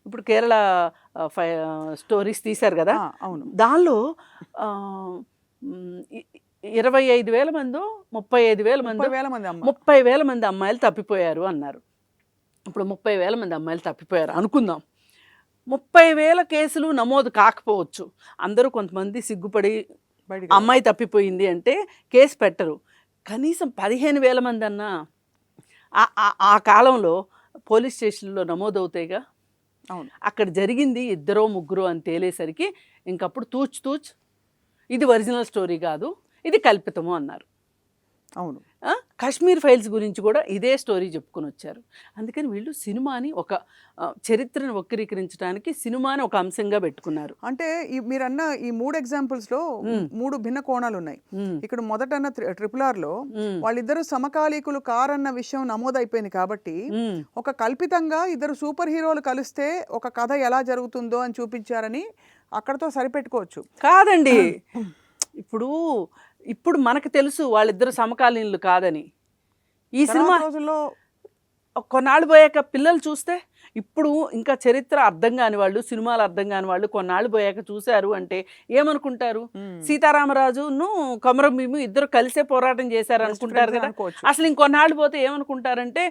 ఇప్పుడు కేరళ స్టోరీస్ తీశారు కదా, అవును. దానిలో ఆ, మ్, ఇ- 25,000 మందో 35,000 మందో 30,000 మంది అమ్మ. 30,000 మంది అమ్మాయిలు తప్పిపోయారు అన్నారు. ఇప్పుడు 30,000 మంది అమ్మాయిలు తప్పిపోయారు అనుకుందాం. 30,000 కేసులు నమోదు కాకపోవచ్చు. అందరూ కొంతమంది సిగ్గుపడి బయటికి అమ్మాయి తప్పిపోయింది అంటే కేసు పెట్టరు. కనీసం 15,000 మంది అన్నా ఆ కాలంలో పోలీస్ స్టేషన్లో నమోదవుతాయిగా. అవును. అక్కడ జరిగింది ఇద్దరో ముగ్గురు అని తేలేసరికి ఇంకప్పుడు తూచ్ ఇది ఒరిజినల్ స్టోరీ కాదు, ఇది కల్పితము అన్నారు. అవును. కాశ్మీర్ ఫైల్స్ గురించి కూడా ఇదే స్టోరీ చెప్పుకొని వచ్చారు. అందుకని వీళ్ళు సినిమాని ఒక చరిత్రను వక్రీకరించడానికి సినిమాని ఒక అంశంగా పెట్టుకున్నారు. అంటే మీరన్న ఈ 3 ఎగ్జాంపుల్స్లో 3 భిన్న కోణాలు ఉన్నాయి. ఇక్కడ మొదటన్న RRRలో వాళ్ళిద్దరు సమకాలీకులు కారన్న విషయం నమోదైపోయింది కాబట్టి ఒక కల్పితంగా ఇద్దరు సూపర్ హీరోలు కలిస్తే ఒక కథ ఎలా జరుగుతుందో అని చూపించారని అక్కడతో సరిపెట్టుకోవచ్చు. కాదండి, ఇప్పుడు మనకు తెలుసు వాళ్ళిద్దరు సమకాలీనులు కాదని. ఈ సినిమా రోజుల్లో కొన్నాళ్ళు పోయాక పిల్లలు చూస్తే, ఇప్పుడు ఇంకా చరిత్ర అర్థం కాని వాళ్ళు, సినిమాలు అర్థం కాని వాళ్ళు కొన్నాళ్ళు పోయాక చూశారు అంటే ఏమనుకుంటారు? సీతారామరాజును కొమరం భీము ఇద్దరు కలిసే పోరాటం చేశారు అనుకుంటారు కదా. అసలు ఇంకొన్నాళ్ళు పోతే ఏమనుకుంటారంటే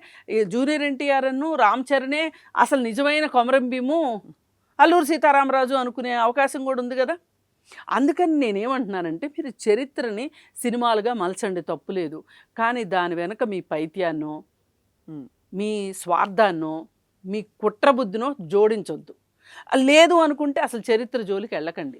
జూనియర్ ఎన్టీఆర్ అను రామ్ చరణే అసలు నిజమైన కొమరం భీము, అల్లూరు సీతారామరాజు అనుకునే అవకాశం కూడా ఉంది కదా. అందుకని నేనేమంటున్నానంటే, మీరు చరిత్రని సినిమాలుగా మలచండి, తప్పులేదు. కానీ దాని వెనక మీ పైత్యాన్నో మీ స్వార్థాన్నో మీ కుట్రబుద్ధినో జోడించొద్దు. లేదు అనుకుంటే అసలు చరిత్ర జోలికి వెళ్ళకండి.